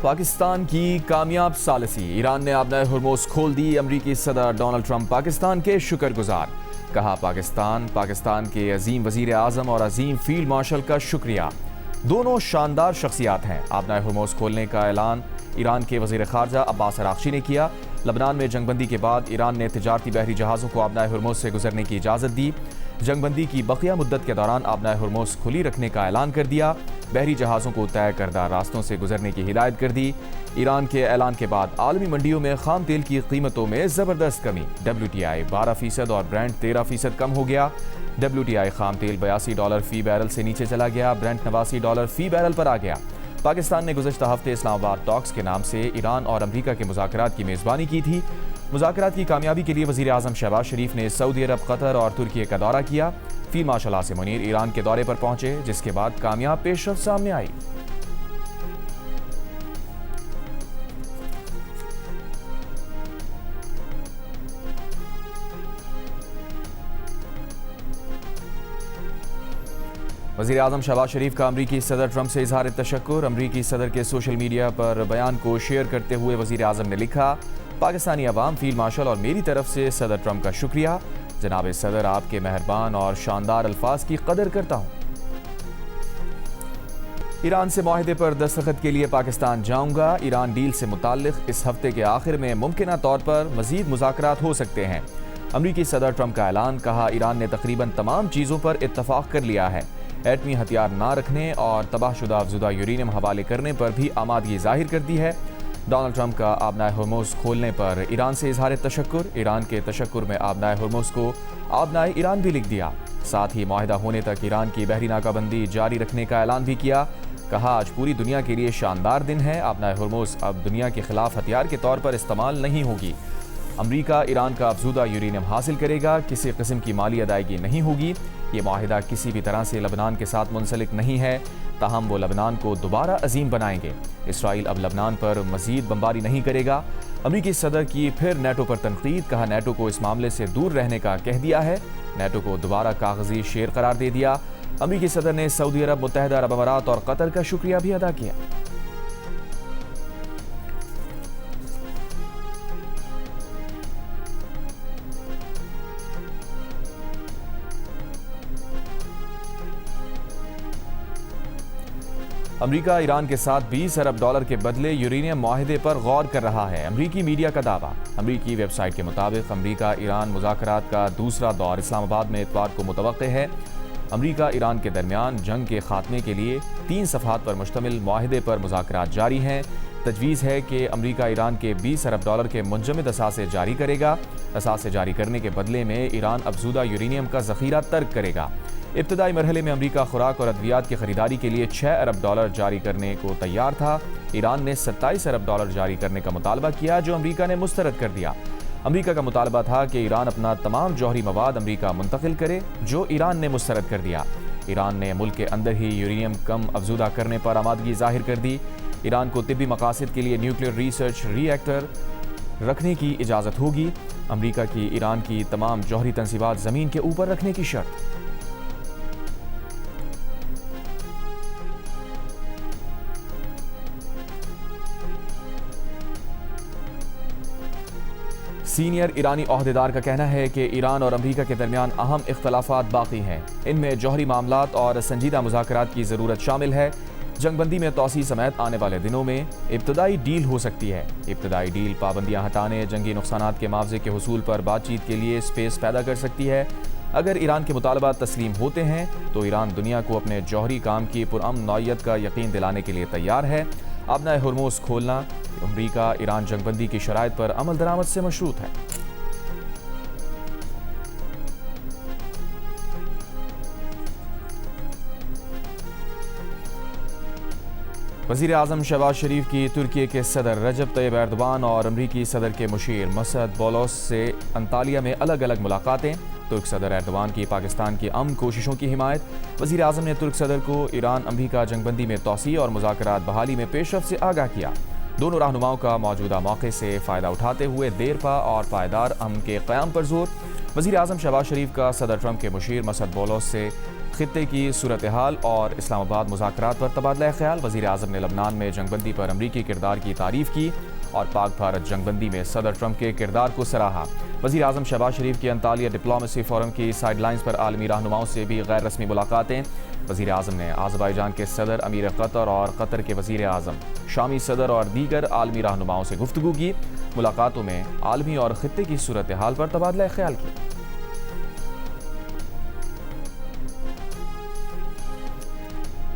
پاکستان کی کامیاب ثالثی، ایران نے آبنائے ہرموز کھول دی، امریکی صدر ڈونلڈ ٹرمپ پاکستان کے شکر گزار، کہا پاکستان کے عظیم وزیر اعظم اور عظیم فیلڈ مارشل کا شکریہ، دونوں شاندار شخصیات ہیں۔ آبنائے ہرموز کھولنے کا اعلان ایران کے وزیر خارجہ عباس عراقچی نے کیا۔ لبنان میں جنگ بندی کے بعد ایران نے تجارتی بحری جہازوں کو آبنائے ہرموز سے گزرنے کی اجازت دی۔ جنگ بندی کی بقیہ مدت کے دوران آبنائے ہرموز کھلی رکھنے کا اعلان کر دیا، بحری جہازوں کو طے کردہ راستوں سے گزرنے کی ہدایت کر دی۔ ایران کے اعلان کے بعد عالمی منڈیوں میں خام تیل کی قیمتوں میں زبردست کمی، WTI 12% اور برینٹ 13% کم ہو گیا۔ WTI خام تیل $82 فی بیرل سے نیچے چلا گیا، برینٹ $89 فی بیرل پر آ گیا۔ پاکستان نے گزشتہ ہفتے اسلام آباد ٹاکس کے نام سے ایران اور امریکہ کے مذاکرات کی میزبانی کی تھی۔ مذاکرات کی کامیابی کے لیے وزیر اعظم شہباز شریف نے سعودی عرب، قطر اور ترکی کا دورہ کیا۔ فیلڈ مارشل عاصم منیر ایران کے دورے پر پہنچے، جس کے بعد کامیاب پیش رفت سامنے آئی۔ وزیر اعظم شہباز شریف کا امریکی صدر ٹرمپ سے اظہار تشکر۔ امریکی صدر کے سوشل میڈیا پر بیان کو شیئر کرتے ہوئے وزیر اعظم نے لکھا، پاکستانی عوام، فیلڈ مارشل اور میری طرف سے صدر ٹرمپ کا شکریہ۔ جناب صدر، آپ کے مہربان اور شاندار الفاظ کی قدر کرتا ہوں۔ ایران سے معاہدے پر دستخط کے لیے پاکستان جاؤں گا۔ ایران ڈیل سے متعلق اس ہفتے کے آخر میں ممکنہ طور پر مزید مذاکرات ہو سکتے ہیں۔ امریکی صدر ٹرمپ کا اعلان، کہا ایران نے تقریباً تمام چیزوں پر اتفاق کر لیا ہے، ایٹمی ہتھیار نہ رکھنے اور تباہ شدہ افزودہ یورینیم حوالے کرنے پر بھی آمادگی ظاہر کر دی ہے۔ ڈونلڈ ٹرمپ کا آبنائے ہرموز کھولنے پر ایران سے اظہار تشکر، ایران کے تشکر میں آبنائے ہرموز کو آبنائے ایران بھی لکھ دیا۔ ساتھ ہی معاہدہ ہونے تک ایران کی بحری ناکہ بندی جاری رکھنے کا اعلان بھی کیا، کہا آج پوری دنیا کے لیے شاندار دن ہے، آبنائے ہرموز اب دنیا کے خلاف ہتھیار کے طور پر استعمال نہیں ہوگی۔ امریکہ ایران کا افزودہ یورینیم حاصل کرے گا، کسی قسم کی مالی ادائیگی نہیں ہوگی۔ یہ معاہدہ کسی بھی طرح سے لبنان کے ساتھ منسلک نہیں ہے، تاہم وہ لبنان کو دوبارہ عظیم بنائیں گے۔ اسرائیل اب لبنان پر مزید بمباری نہیں کرے گا۔ امریکی صدر کی پھر نیٹو پر تنقید، کہا نیٹو کو اس معاملے سے دور رہنے کا کہہ دیا ہے، نیٹو کو دوبارہ کاغذی شیر قرار دے دیا۔ امریکی صدر نے سعودی عرب، متحدہ عرب امارات اور قطر کا شکریہ بھی ادا کیا۔ امریکہ ایران کے ساتھ $20 ارب کے بدلے یورینیم معاہدے پر غور کر رہا ہے، امریکی میڈیا کا دعویٰ۔ امریکی ویب سائٹ کے مطابق امریکہ ایران مذاکرات کا دوسرا دور اسلام آباد میں اتوار کو متوقع ہے۔ امریکہ ایران کے درمیان جنگ کے خاتمے کے لیے 3 صفحات پر مشتمل معاہدے پر مذاکرات جاری ہیں۔ تجویز ہے کہ امریکہ ایران کے $20 ارب کے منجمد اثاثے جاری کرے گا۔ اثاثے جاری کرنے کے بدلے میں ایران افزودہ یورینیم کا ذخیرہ ترک کرے گا۔ ابتدائی مرحلے میں امریکہ خوراک اور ادویات کی خریداری کے لیے $6 ارب جاری کرنے کو تیار تھا۔ ایران نے $27 ارب جاری کرنے کا مطالبہ کیا، جو امریکہ نے مسترد کر دیا۔ امریکہ کا مطالبہ تھا کہ ایران اپنا تمام جوہری مواد امریکہ منتقل کرے، جو ایران نے مسترد کر دیا۔ ایران نے ملک کے اندر ہی یورینیم کم افزودہ کرنے پر آمادگی ظاہر کر دی۔ ایران کو طبی مقاصد کے لیے نیوکلیئر ریسرچ ری ایکٹر رکھنے کی اجازت ہوگی۔ امریکہ کی ایران کی تمام جوہری تنصیبات زمین کے اوپر رکھنے کی شرط۔ سینئر ایرانی عہدیدار کا کہنا ہے کہ ایران اور امریکہ کے درمیان اہم اختلافات باقی ہیں، ان میں جوہری معاملات اور سنجیدہ مذاکرات کی ضرورت شامل ہے۔ جنگ بندی میں توسیع سمیت آنے والے دنوں میں ابتدائی ڈیل ہو سکتی ہے۔ ابتدائی ڈیل پابندیاں ہٹانے، جنگی نقصانات کے معاوضے کے حصول پر بات چیت کے لیے سپیس پیدا کر سکتی ہے۔ اگر ایران کے مطالبات تسلیم ہوتے ہیں تو ایران دنیا کو اپنے جوہری کام کی پرامن نوعیت کا یقین دلانے کے لیے تیار ہے۔ آبنائے ہرموز کھولنا امریکہ ایران جنگ بندی کی شرائط پر عمل درآمد سے مشروط ہے۔ وزیر اعظم شہباز شریف کی ترکی کے صدر رجب طیب ایردوان اور امریکی صدر کے مشیر مسعود بولوس سے انطالیہ میں الگ الگ ملاقاتیں۔ ترک صدر ایردوان کی پاکستان کی امن کوششوں کی حمایت۔ وزیر اعظم نے ترک صدر کو ایران امریکہ جنگ بندی میں توسیع اور مذاکرات بحالی میں پیش رفت سے آگاہ کیا۔ دونوں رہنماؤں کا موجودہ موقع سے فائدہ اٹھاتے ہوئے دیرپا اور پائیدار امن کے قیام پر زور۔ وزیر اعظم شہباز شریف کا صدر ٹرمپ کے مشیر مسعود بولوس سے خطے کی صورتحال اور اسلام آباد مذاکرات پر تبادلہ خیال۔ وزیر اعظم نے لبنان میں جنگ بندی پر امریکی کردار کی تعریف کی اور پاک بھارت جنگ بندی میں صدر ٹرمپ کے کردار کو سراہا۔ وزیر اعظم شہباز شریف کی انطالیہ ڈپلومیسی فورم کی سائیڈ لائنز پر عالمی رہنماؤں سے بھی غیر رسمی ملاقاتیں۔ وزیر اعظم نے آذربائیجان کے صدر، امیر قطر اور قطر کے وزیر اعظم، شامی صدر اور دیگر عالمی رہنماؤں سے گفتگو کی۔ ملاقاتوں میں عالمی اور خطے کی صورتحال پر تبادلہ خیال کیا۔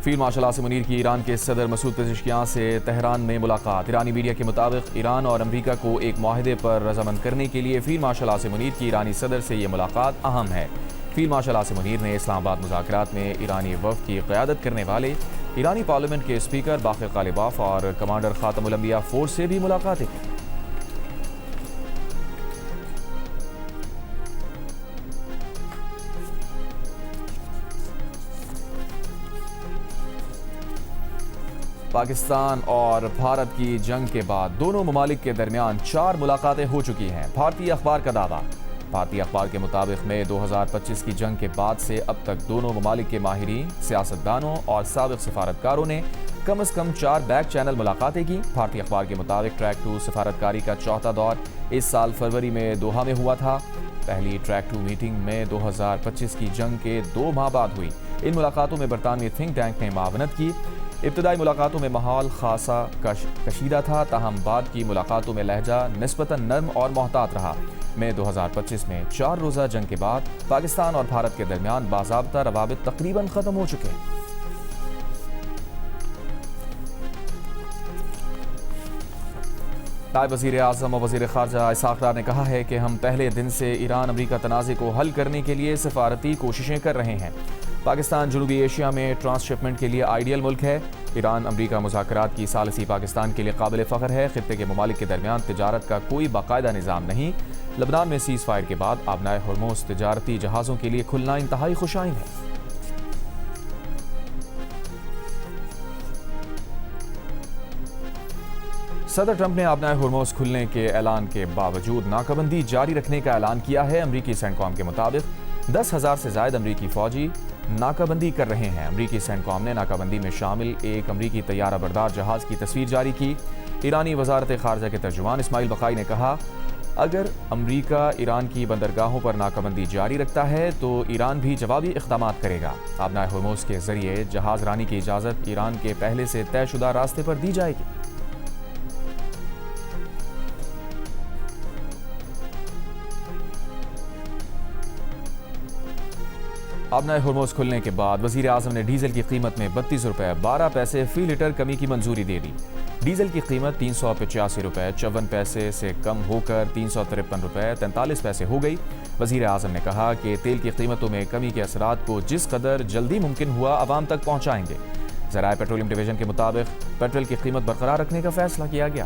فیلڈ مارشل عاصم منیر کی ایران کے صدر مسعود پزشکیان سے تہران میں ملاقات۔ ایرانی میڈیا کے مطابق ایران اور امریکہ کو ایک معاہدے پر رضامند کرنے کے لیے فیلڈ مارشل عاصم منیر کی ایرانی صدر سے یہ ملاقات اہم ہے۔ فیلڈ مارشل عاصم منیر نے اسلام آباد مذاکرات میں ایرانی وفد کی قیادت کرنے والے ایرانی پارلیمنٹ کے اسپیکر باقر غالباف اور کمانڈر خاتم الانبیاء فورس سے بھی ملاقاتیں کی۔ پاکستان اور بھارت کی جنگ کے بعد دونوں ممالک کے درمیان 4 ملاقاتیں ہو چکی ہیں۔ بھارتی اخبار کا دعویٰ۔ بھارتی اخبار کے مطابق مئی 2025 کی جنگ کے بعد سے اب تک دونوں ممالک کے ماہرین، سیاستدانوں اور سابق سفارتکاروں نے کم از کم 4 بیک چینل ملاقاتیں کی۔ بھارتی اخبار کے مطابق ٹریک 2 سفارتکاری کا چوتھا دور اس سال فروری میں دوحہ میں ہوا تھا۔ پہلی ٹریک 2 میٹنگ میں 2025 کی جنگ کے 2 ماہ بعد ہوئی۔ ان ملاقاتوں میں برطانوی تھنک ٹینک نے معاونت کی۔ ابتدائی ملاقاتوں میں ماحول خاصا کشیدہ تھا، تاہم بعد کی ملاقاتوں میں لہجہ نسبتاً نرم اور محتاط رہا۔ مئی 2025 میں 4 روزہ جنگ کے بعد پاکستان اور بھارت کے درمیان باضابطہ روابط تقریباً ختم ہو چکے ہیں۔ نائب وزیر اعظم اور وزیر خارجہ اسحاق ڈار نے کہا ہے کہ ہم پہلے دن سے ایران امریکہ تنازع کو حل کرنے کے لیے سفارتی کوششیں کر رہے ہیں۔ پاکستان جنوبی ایشیا میں ٹرانس شپمنٹ کے لیے آئیڈیل ملک ہے۔ ایران امریکہ مذاکرات کی ثالثی پاکستان کے لیے قابل فخر ہے۔ خطے کے ممالک کے درمیان تجارت کا کوئی باقاعدہ نظام نہیں۔ لبنان میں سیز فائر کے بعد آبنائے ہرمز تجارتی جہازوں کے لیے کھلنا انتہائی خوش آئند ہے۔ صدر ٹرمپ نے آبنائے ہرمز کھلنے کے اعلان کے باوجود ناکہ بندی جاری رکھنے کا اعلان کیا ہے۔ امریکی سینٹکام کے مطابق 10,000 سے زائد امریکی فوجی ناکہ بندی کر رہے ہیں۔ امریکی سینٹکام نے ناکہ بندی میں شامل ایک امریکی طیارہ بردار جہاز کی تصویر جاری کی۔ ایرانی وزارت خارجہ کے ترجمان اسماعیل بقائی نے کہا، اگر امریکہ ایران کی بندرگاہوں پر ناکہ بندی جاری رکھتا ہے تو ایران بھی جوابی اقدامات کرے گا۔ آبنائے ہرمز کے ذریعے جہاز رانی کی اجازت ایران کے پہلے سے طے شدہ راستے پر دی جائے گی۔ آبنائے ہرمز کھلنے کے بعد وزیر اعظم نے ڈیزل کی قیمت میں 32 روپے 12 پیسے فی لیٹر کمی کی منظوری دے دی۔ ڈیزل کی قیمت 385 روپے 54 پیسے سے کم ہو کر 353 روپے 43 پیسے ہو گئی۔ وزیر اعظم نے کہا کہ تیل کی قیمتوں میں کمی کے اثرات کو جس قدر جلدی ممکن ہوا عوام تک پہنچائیں گے۔ ذرائع پیٹرولیم ڈویژن کے مطابق پیٹرول کی قیمت برقرار رکھنے کا فیصلہ کیا گیا۔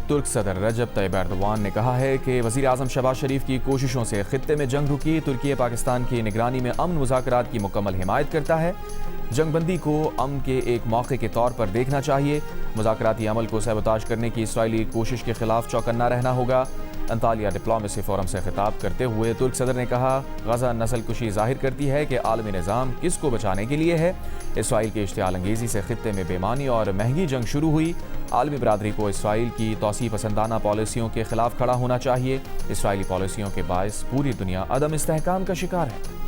ترک صدر رجب طیب ایردوان نے کہا ہے کہ وزیر اعظم شہباز شریف کی کوششوں سے خطے میں جنگ رکی۔ ترکی پاکستان کی نگرانی میں امن مذاکرات کی مکمل حمایت کرتا ہے۔ جنگ بندی کو امن کے ایک موقع کے طور پر دیکھنا چاہیے۔ مذاکراتی عمل کو سیبوتاژ کرنے کی اسرائیلی کوشش کے خلاف چوکنا رہنا ہوگا۔ انطالیہ ڈپلومیسی فورم سے خطاب کرتے ہوئے ترک صدر نے کہا، غزہ نسل کشی ظاہر کرتی ہے کہ عالمی نظام کس کو بچانے کے لیے ہے۔ اسرائیل کی اشتعال انگیزی سے خطے میں بے ایمانی اور مہنگی جنگ شروع ہوئی۔ عالمی برادری کو اسرائیل کی توسیع پسندانہ پالیسیوں کے خلاف کھڑا ہونا چاہیے۔ اسرائیلی پالیسیوں کے باعث پوری دنیا عدم استحکام کا شکار ہے۔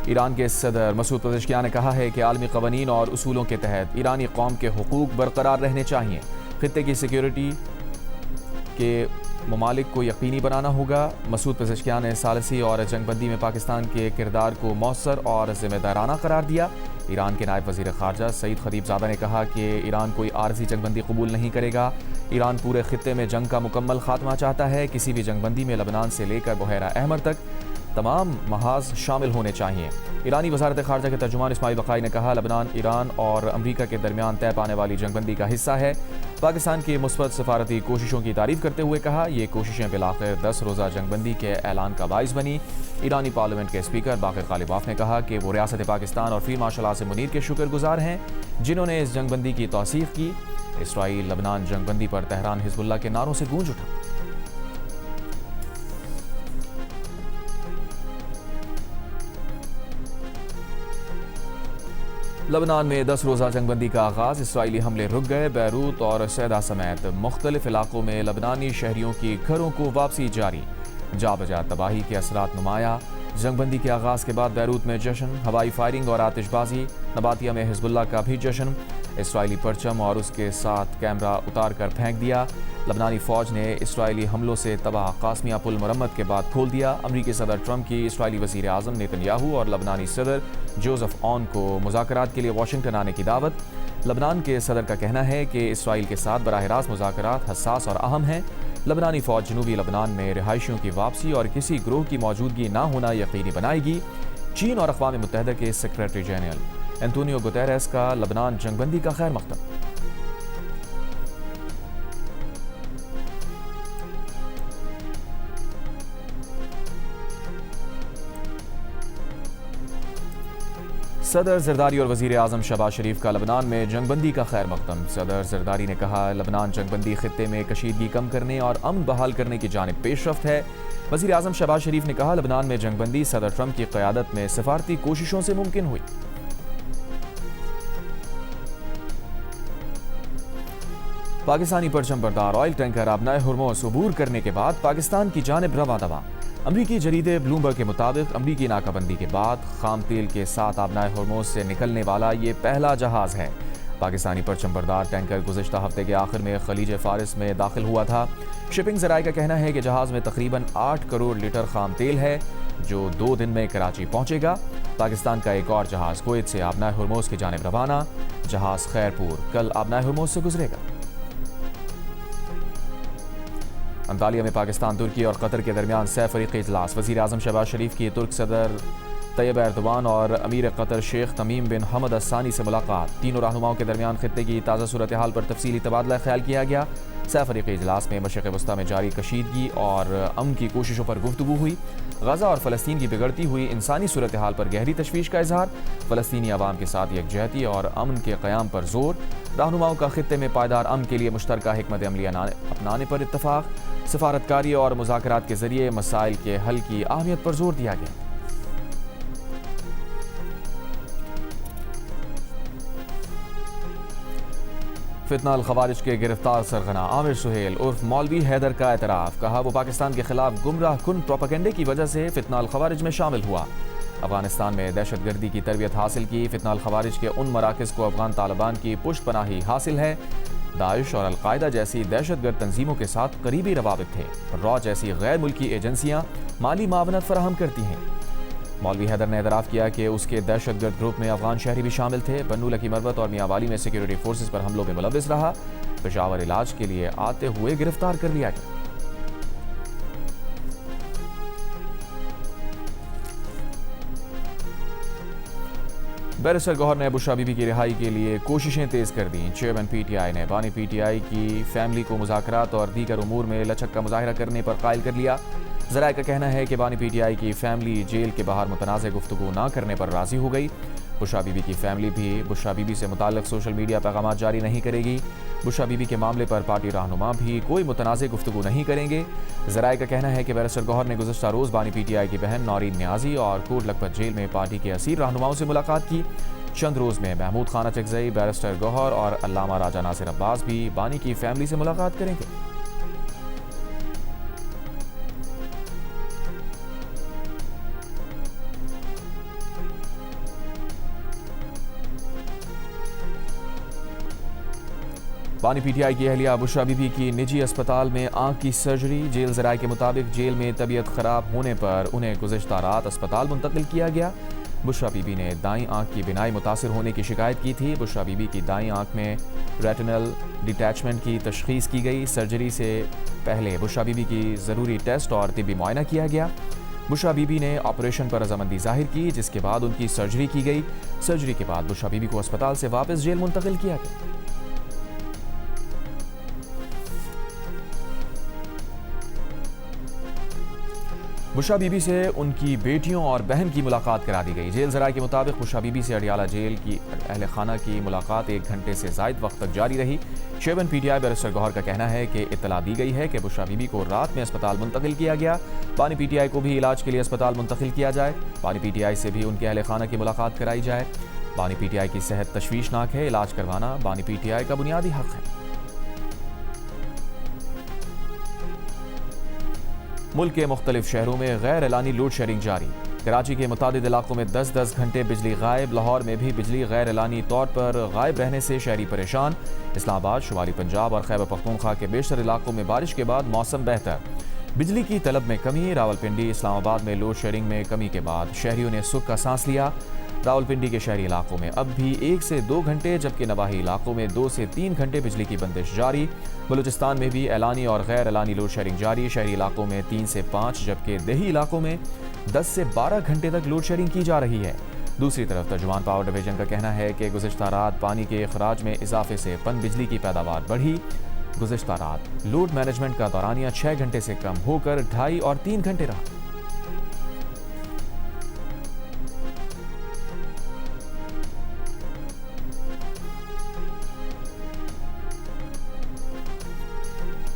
ایران کے صدر مسعود پزشکیان نے کہا ہے کہ عالمی قوانین اور اصولوں کے تحت ایرانی قوم کے حقوق برقرار رہنے چاہئیں۔ خطے کی سیکیورٹی کے ممالک کو یقینی بنانا ہوگا۔ مسعود پزشکیان نے ثالثی اور جنگ بندی میں پاکستان کے کردار کو مؤثر اور ذمہ دارانہ قرار دیا۔ ایران کے نائب وزیر خارجہ سعید خطیب زادہ نے کہا کہ ایران کوئی عارضی جنگ بندی قبول نہیں کرے گا۔ ایران پورے خطے میں جنگ کا مکمل خاتمہ چاہتا ہے۔ کسی بھی جنگ بندی میں لبنان سے لے کر بحیرہ احمر تک تمام محاذ شامل ہونے چاہئیں۔ ایرانی وزارت خارجہ کے ترجمان اسماعیل بقائی نے کہا لبنان ایران اور امریکہ کے درمیان طے پانے والی جنگ بندی کا حصہ ہے۔ پاکستان کی مثبت سفارتی کوششوں کی تعریف کرتے ہوئے کہا یہ کوششیں بالآخر 10 روزہ جنگ بندی کے اعلان کا باعث بنی۔ ایرانی پارلیمنٹ کے اسپیکر باقر غالباف نے کہا کہ وہ ریاست پاکستان اور فیلڈ مارشل عاصم منیر کے شکر گزار ہیں جنہوں نے اس جنگ بندی کی توثیق کی۔ اسرائیل لبنان جنگ بندی پر تہران حزب اللہ کے نعروں سے گونج اٹھا۔ لبنان میں 10 روزہ جنگ بندی کا آغاز، اسرائیلی حملے رک گئے۔ بیروت اور سیدہ سمیت مختلف علاقوں میں لبنانی شہریوں کی گھروں کو واپسی جاری، جا بجا تباہی کے اثرات نمایاں۔ جنگ بندی کے آغاز کے بعد بیروت میں جشن، ہوائی فائرنگ اور آتش بازی، نباتیہ میں حزب اللہ کا بھی جشن، اسرائیلی پرچم اور اس کے ساتھ کیمرہ اتار کر پھینک دیا۔ لبنانی فوج نے اسرائیلی حملوں سے تباہ قاسمیہ پل مرمت کے بعد کھول دیا۔ امریکی صدر ٹرمپ کی اسرائیلی وزیر اعظم نیتن یاہو اور لبنانی صدر جوزف اون کو مذاکرات کے لیے واشنگٹن آنے کی دعوت۔ لبنان کے صدر کا کہنا ہے کہ اسرائیل کے ساتھ براہ راست مذاکرات حساس اور اہم ہیں۔ لبنانی فوج جنوبی لبنان میں رہائشیوں کی واپسی اور کسی گروہ کی موجودگی نہ ہونا یقینی بنائے گی۔ چین اور اقوام متحدہ کے سیکریٹری جنرل انتونیو گوتیرس کا لبنان جنگ بندی کا خیر مقدم۔ صدر زرداری اور وزیر اعظم شہباز شریف کا لبنان میں جنگ بندی کا خیر مقدم۔ صدر زرداری نے کہا لبنان جنگ بندی خطے میں کشیدگی کم کرنے اور امن بحال کرنے کی جانب پیش رفت ہے۔ وزیر اعظم شہباز شریف نے کہا لبنان میں جنگ بندی صدر ٹرمپ کی قیادت میں سفارتی کوششوں سے ممکن ہوئی۔ پاکستانی پرچم بردار آئل ٹینکر آبنائے ہرموز عبور کرنے کے بعد پاکستان کی جانب رواں دواں۔ امریکی جریدے بلومبرگ کے مطابق امریکی ناکہ بندی کے بعد خام تیل کے ساتھ آبنائے ہرموز سے نکلنے والا یہ پہلا جہاز ہے۔ پاکستانی پرچم بردار ٹینکر گزشتہ ہفتے کے آخر میں خلیج فارس میں داخل ہوا تھا۔ شپنگ ذرائع کا کہنا ہے کہ جہاز میں تقریباً 8 کروڑ لیٹر خام تیل ہے جو 2 دن میں کراچی پہنچے گا۔ پاکستان کا ایک اور جہاز کویت سے آبنائے ہرموز کی جانب روانہ، جہاز خیرپور کل آبنائے ہرموز سے گزرے گا۔ انطالیہ میں پاکستان، ترکی اور قطر کے درمیان سہ فریقی اجلاس، وزیر اعظم شہباز شریف کی ترک صدر طیب ایردوان اور امیر قطر شیخ تمیم بن حمد الثانی سے ملاقات۔ تینوں رہنماؤں کے درمیان خطے کی تازہ صورتحال پر تفصیلی تبادلہ خیال کیا گیا۔ سہ فریقی اجلاس میں مشرق وسطیٰ میں جاری کشیدگی اور امن کی کوششوں پر گفتگو ہوئی۔ غزہ اور فلسطین کی بگڑتی ہوئی انسانی صورتحال پر گہری تشویش کا اظہار، فلسطینی عوام کے ساتھ یکجہتی اور امن کے قیام پر زور، رہنماؤں کا خطے میں پائیدار امن کے لیے مشترکہ حکمت عملی اپنانے پر اتفاق، سفارتکاری اور مذاکرات کے ذریعے مسائل کے حل کی اہمیت پر زور دیا گیا۔ فتنہ الخوارج کے گرفتار سرغنہ عامر سہیل عرف مولوی حیدر کا اعتراف، کہا وہ پاکستان کے خلاف گمراہ کن پروپیگنڈے کی وجہ سے فتنہ الخوارج میں شامل ہوا۔ افغانستان میں دہشت گردی کی تربیت حاصل کی۔ فتنہ الخوارج کے ان مراکز کو افغان طالبان کی پشت پناہی حاصل ہے۔ داعش اور القاعدہ جیسی دہشت گرد تنظیموں کے ساتھ قریبی روابط تھے۔ را جیسی غیر ملکی ایجنسیاں مالی معاونت فراہم کرتی ہیں۔ مولوی حیدر نے اعتراف کیا کہ اس کے دہشت گرد گروپ میں افغان شہری بھی شامل تھے۔ بنو لکی مروت اور میاں والی میں سیکیورٹی فورسز پر حملوں میں ملوث رہا۔ پشاور علاج کے لیے آتے ہوئے گرفتار کر لیا گیا۔ بیرسٹر گوہر نے بشرا بی بی کی رہائی کے لیے کوششیں تیز کر دیں۔ چیئرمین پی ٹی آئی نے بانی پی ٹی آئی کی فیملی کو مذاکرات اور دیگر امور میں لچک کا مظاہرہ کرنے پر قائل کر لیا۔ ذرائع کا کہنا ہے کہ بانی پی ٹی آئی کی فیملی جیل کے باہر متنازع گفتگو نہ کرنے پر راضی ہو گئی۔ بشرا بی بی کی فیملی بھی بشرا بی بی سے متعلق سوشل میڈیا پیغامات جاری نہیں کرے گی۔ بشرا بی بی کے معاملے پر پارٹی رہنما بھی کوئی متنازع گفتگو نہیں کریں گے۔ ذرائع کا کہنا ہے کہ بیرسٹر گوہر نے گزشتہ روز بانی پی ٹی آئی کی بہن نورین نیازی اور کوٹ لکھپت جیل میں پارٹی کے اسیر رہنماؤں سے ملاقات کی۔ چند روز میں محمود خانہ چکزئی، بیرسٹر گوہر اور علامہ راجہ ناصر عباس بھی بانی کی فیملی سے ملاقات کریں گے۔ بانی پی ٹی آئی کی اہلیہ بشرا بی بی کی نجی اسپتال میں آنکھ کی سرجری۔ جیل ذرائع کے مطابق جیل میں طبیعت خراب ہونے پر انہیں گزشتہ رات اسپتال منتقل کیا گیا۔ بشرا بی بی نے دائیں آنکھ کی بینائی متاثر ہونے کی شکایت کی تھی۔ بشرا بی بی کی دائیں آنکھ میں ریٹنل ڈیٹیچمنٹ کی تشخیص کی گئی۔ سرجری سے پہلے بشرا بی بی کی ضروری ٹیسٹ اور طبی معائنہ کیا گیا۔ بشرا بی بی نے آپریشن پر رضامندی ظاہر کی، جس کے بعد ان کی سرجری کی گئی۔ سرجری کے بعد بشرا بی بی کو اسپتال سے واپس جیل منتقل کیا گیا۔ بشرا بی بی سے ان کی بیٹیوں اور بہن کی ملاقات کرا دی گئی۔ جیل ذرائع کے مطابق بشرا بی بی سے اڈیالہ جیل کی اہل خانہ کی ملاقات 1 گھنٹے سے زائد وقت تک جاری رہی۔ شیون PTI barrister Gohar کا کہنا ہے کہ اطلاع دی گئی ہے کہ بشرا بی بی کو رات میں اسپتال منتقل کیا گیا۔ بانی پی ٹی آئی کو بھی علاج کے لیے اسپتال منتقل کیا جائے۔ بانی پی ٹی آئی سے بھی ان کے اہل خانہ کی ملاقات کرائی جائے۔ بانی پی ٹی آئی کی صحت تشویشناک ہے، علاج کروانا بانی پی ٹی آئی کا بنیادی حق ہے۔ ملک کے مختلف شہروں میں غیر اعلانی لوڈ شیڈنگ جاری۔ کراچی کے متعدد علاقوں میں 10 گھنٹے بجلی غائب۔ لاہور میں بھی بجلی غیر اعلانی طور پر غائب رہنے سے شہری پریشان۔ اسلام آباد، شمالی پنجاب اور خیبر پختونخوا کے بیشتر علاقوں میں بارش کے بعد موسم بہتر۔ بجلی کی طلب میں کمی۔ راولپنڈی، اسلام آباد میں لوڈ شیڈنگ میں کمی کے بعد شہریوں نے سکھ کا سانس لیا۔ راولپنڈی کے شہری علاقوں میں اب بھی 1 سے 2 گھنٹے جبکہ نواحی علاقوں میں 2 سے 3 گھنٹے بجلی کی بندش جاری۔ بلوچستان میں بھی اعلانی اور غیر اعلانی لوڈ شیڈنگ جاری۔ شہری علاقوں میں 3 سے 5 جبکہ دیہی علاقوں میں 10 سے 12 گھنٹے تک لوڈ شیڈنگ کی جا رہی ہے۔ دوسری طرف ترجمان پاور ڈویژن کا کہنا ہے کہ گزشتہ رات پانی کے اخراج میں اضافے سے پن بجلی کی پیداوار بڑھی۔ گزشتہ رات لوڈ مینجمنٹ کا دورانیہ 6 گھنٹے سے کم ہو کر 2.5 اور 3 گھنٹے رہا۔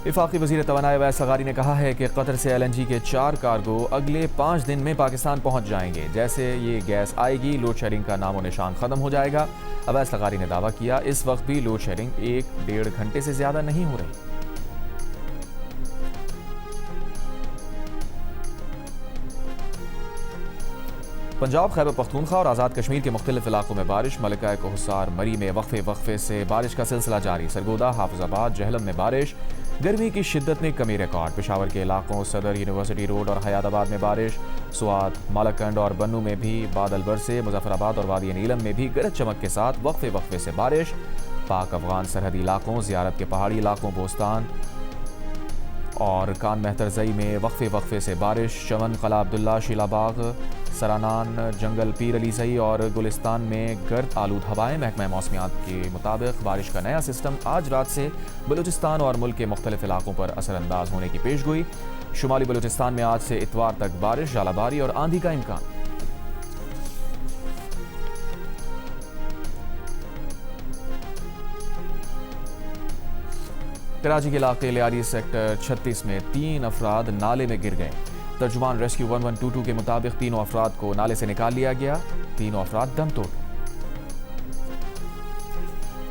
وفاقی وزیر توانائی اویس لغاری نے کہا ہے کہ قطر سے LNG کے 4 کارگو اگلے 5 دن میں پاکستان پہنچ جائیں گے۔ جیسے یہ گیس آئے گی لوڈ شیڈنگ کا نام و نشان ختم ہو جائے گا۔ اویس لغاری نے دعویٰ کیا اس وقت بھی لوڈ شیڈنگ 1-1.5 گھنٹے سے زیادہ نہیں ہو رہی۔ پنجاب، خیبر پختونخوا اور آزاد کشمیر کے مختلف علاقوں میں بارش۔ ملکہ کوہسار مری میں وقفے سے بارش کا سلسلہ جاری۔ سرگودا، حافظ آباد، جہلم میں بارش۔ گرمی کی شدت میں کمی ریکارڈ۔ پشاور کے علاقوں صدر یونیورسٹی روڈ اور حیات آباد میں بارش۔ سوات، مالاکنڈ اور بنو میں بھی بادل برسے۔ مظفر آباد اور وادی نیلم میں بھی گرج چمک کے ساتھ وقفے سے بارش۔ پاک افغان سرحدی علاقوں، زیارت کے پہاڑی علاقوں، بوستان اور کان مہترزئی میں وقفے سے بارش۔ چمن، قلعہ عبداللہ، شیلا باغ، سرانان، جنگل پیر علی زئی اور گلستان میں گرد آلود ہوائیں۔ محکمہ موسمیات کے مطابق بارش کا نیا سسٹم آج رات سے بلوچستان اور ملک کے مختلف علاقوں پر اثر انداز ہونے کی پیش گوئی۔ شمالی بلوچستان میں آج سے اتوار تک بارش، ژالہ باری اور آندھی کا امکان۔ کراچی کے علاقے لیاری سیکٹر 36 میں 3 افراد نالے میں گر گئے۔ ترجمان ریسکیو 1122 کے مطابق تینوں افراد کو نالے سے نکال لیا گیا۔ تینوں افراد دم توڑ۔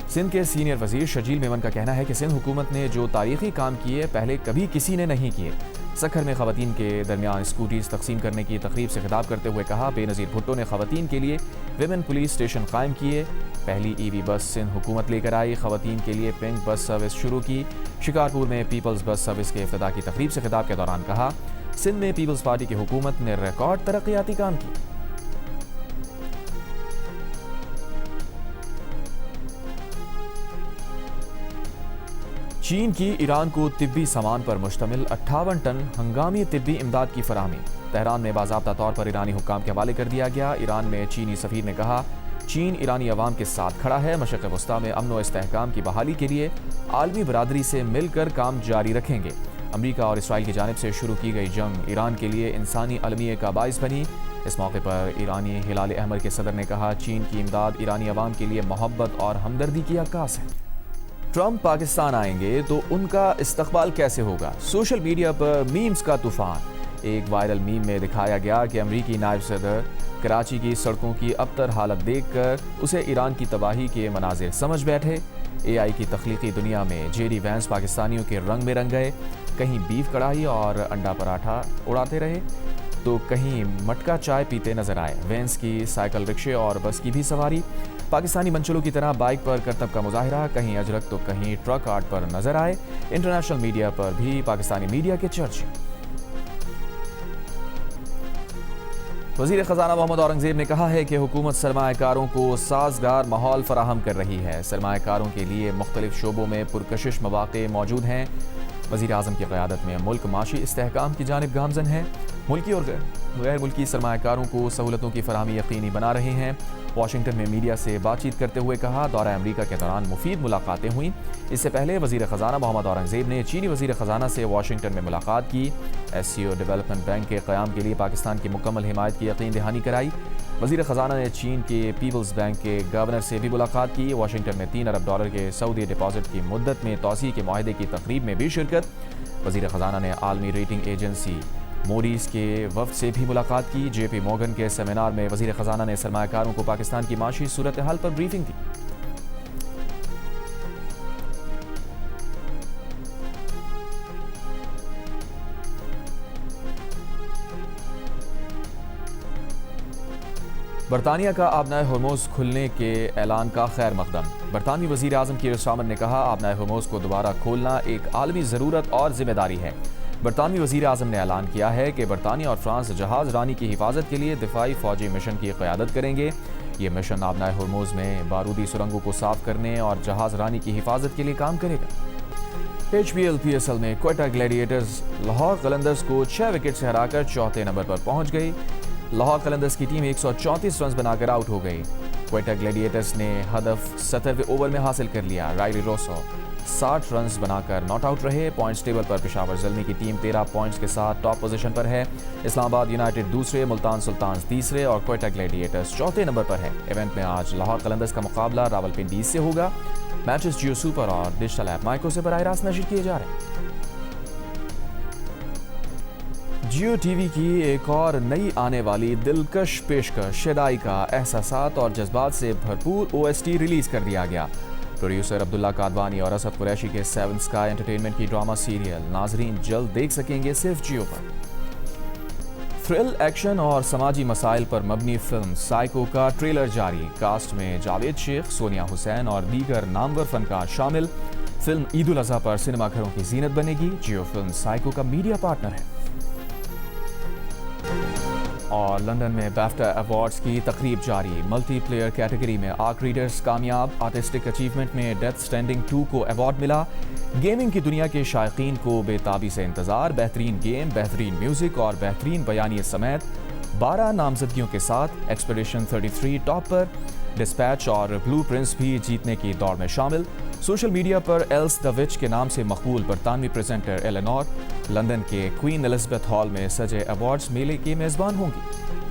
سندھ کے سینئر وزیر شجیل میمن کا کہنا ہے کہ سندھ حکومت نے جو تاریخی کام کیے پہلے کبھی کسی نے نہیں کیے۔ سکھر میں خواتین کے درمیان اسکوٹیز تقسیم کرنے کی تقریب سے خطاب کرتے ہوئے کہا، بے نظیر بھٹو نے خواتین کے لیے ویمن پولیس اسٹیشن قائم کیے۔ پہلی ای وی بس سندھ حکومت لے کر آئی۔ خواتین کے لیے پنک بس سروس شروع کی۔ شکارپور میں پیپلز بس سروس کے افتتاح کی تقریب سے خطاب کے دوران کہا، سندھ میں پیپلز پارٹی کی حکومت نے ریکارڈ ترقیاتی کام کیے۔ چین کی ایران کو طبی سامان پر مشتمل 58 ٹن ہنگامی طبی امداد کی فراہمی۔ تہران میں باضابطہ طور پر ایرانی حکام کے حوالے کر دیا گیا۔ ایران میں چینی سفیر نے کہا، چین ایرانی عوام کے ساتھ کھڑا ہے۔ مشرق وسطیٰ میں امن و استحکام کی بحالی کے لیے عالمی برادری سے مل کر کام جاری رکھیں گے۔ امریکہ اور اسرائیل کی جانب سے شروع کی گئی جنگ ایران کے لیے انسانی المیہ کا باعث بنی۔ اس موقع پر ایرانی ہلال احمر کے صدر نے کہا، چین کی امداد ایرانی عوام کے لیے محبت اور ہمدردی کی عکاس ہے۔ ٹرمپ پاکستان آئیں گے تو ان کا استقبال کیسے ہوگا؟ سوشل میڈیا پر میمز کا طوفان۔ ایک وائرل میم میں دکھایا گیا کہ امریکی نائب صدر کراچی کی سڑکوں کی ابتر حالت دیکھ کر اسے ایران کی تباہی کے مناظر سمجھ بیٹھے۔ اے آئی کی تخلیقی دنیا میں جیری وینس پاکستانیوں کے رنگ میں رنگ گئے۔ کہیں بیف کڑھائی اور انڈا پراٹھا اڑاتے رہے تو کہیں مٹکا چائے پیتے نظر آئے۔ وینس کی سائیکل رکشے اور بس کی بھی سواری۔ پاکستانی منچلوں کی طرح بائک پر کرتب کا مظاہرہ، کہیں اجرک تو کہیں ٹرک آرٹ پر نظر آئے۔ انٹرنیشنل میڈیا پر بھی پاکستانی میڈیا کے چرچے۔ وزیر خزانہ محمد اورنگزیب نے کہا ہے کہ حکومت سرمایہ کاروں کو سازگار ماحول فراہم کر رہی ہے۔ سرمایہ کاروں کے لیے مختلف شعبوں میں پرکشش مواقع موجود ہیں۔ وزیر اعظم کی قیادت میں ملک معاشی استحکام کی جانب گامزن ہے، ملکی اور غیر ملکی سرمایہ کاروں کو سہولتوں کی فراہمی یقینی بنا رہے ہیں۔ واشنگٹن میں میڈیا سے بات چیت کرتے ہوئے کہا، دورہ امریکہ کے دوران مفید ملاقاتیں ہوئیں۔ اس سے پہلے وزیر خزانہ محمد اورنگزیب نے چینی وزیر خزانہ سے واشنگٹن میں ملاقات کی، SCO ڈیولپمنٹ بینک کے قیام کے لیے پاکستان کی مکمل حمایت کی یقین دہانی کرائی۔ وزیر خزانہ نے چین کے پیپلز بینک کے گورنر سے بھی ملاقات کی۔ واشنگٹن میں $3 ارب کے سعودی ڈپازٹ کی مدت میں توسیع کے معاہدے کی تقریب میں بھی شرکت۔ وزیر خزانہ نے عالمی ریٹنگ ایجنسی موڈیز کے وفد سے بھی ملاقات کی۔ JP مورگن کے سیمینار میں وزیر خزانہ نے سرمایہ کاروں کو پاکستان کی معاشی صورتحال پر بریفنگ دی۔ برطانیہ کا آبنائے ہرموز کھلنے کے اعلان کا خیر مقدم۔ برطانوی وزیر اعظم کیر سٹارمر نے کہا، آبنائے ہرموز کو دوبارہ کھولنا ایک عالمی ضرورت اور ذمہ داری ہے۔ برطانوی وزیر اعظم نے اعلان کیا ہے کہ برطانیہ اور فرانس جہاز رانی کی حفاظت کے لیے دفاعی فوجی مشن کی قیادت کریں گے۔ یہ مشن آبنائے ہرموز میں بارودی سرنگوں کو صاف کرنے اور جہاز رانی کی حفاظت کے لیے کام کرے گا۔ HBL PSL میں کوئٹہ گلیڈیٹرز لاہور قلندرز کو 6 وکٹ سے ہرا کر چوتھے نمبر پر پہنچ گئی۔ لاہور قلندرز کی ٹیم 134 رنز بنا کر آؤٹ ہو گئی۔ کوئٹہ گلیڈیٹرز نے ہدف 70ویں اوور میں حاصل کر لیا۔ رائلی روسو 60 رنز بنا کر ناٹ آؤٹ رہے۔ پوائنٹس ٹیبل پر پشاور زلمی کی ٹیم 13 پوائنٹس کے ساتھ ٹاپ پوزیشن پر ہے۔ اسلام آباد یونائٹڈ دوسرے، ملتان سلطانز تیسرے اور کوئٹہ گلیڈیٹرز چوتھے نمبر پر ہے۔ ایونٹ میں آج لاہور قلندرز کا مقابلہ راولپنڈی سے ہوگا۔ میچز جیو سپر اور ڈیجیٹل ایپ مائکو سے براہ راست نشر کیے جا رہے ہیں۔ جیو ٹی وی کی ایک اور نئی آنے والی دلکش پیشکش شیدائی کا احساسات اور جذبات سے بھرپور OST ریلیز کر دیا گیا۔ پروڈیوسر عبداللہ کادوانی اور اسد قریشی کے 7 اسکائی انٹرٹینمنٹ کی ڈرامہ سیریل ناظرین جلد دیکھ سکیں گے صرف جیو پر۔ تھرل، ایکشن اور سماجی مسائل پر مبنی فلم سائیکو کا ٹریلر جاری۔ کاسٹ میں جاوید شیخ، سونیا حسین اور دیگر نامور فنکار شامل۔ فلم عید الاضحیٰ پر سنیما گھروں کی زینت بنے گی۔ جیو فلم سائیکو کا میڈیا پارٹنر ہے۔ اور لندن میں بیفٹا ایوارڈز کی تقریب جاری۔ ملٹی پلیئر کیٹیگری میں آرک ریڈرز کامیاب۔ آرٹسٹک اچیومنٹ میں ڈیتھ اسٹینڈنگ 2 کو ایوارڈ ملا۔ گیمنگ کی دنیا کے شائقین کو بے تابی سے انتظار۔ بہترین گیم، بہترین میوزک اور بہترین بیانیے سمیت 12 نامزدگیوں کے ساتھ ایکسپیڈیشن 33 ٹاپ پر۔ ڈسپیچ اور بلو پرنس بھی جیتنے کی دوڑ میں شامل۔ سوشل میڈیا پر ایلس دا وچ کے نام سے مقبول برطانوی پریزنٹر ایلینور لندن کے کوئین الزبتھ ہال میں سجے ایوارڈز میلے کی میزبان ہوں گی۔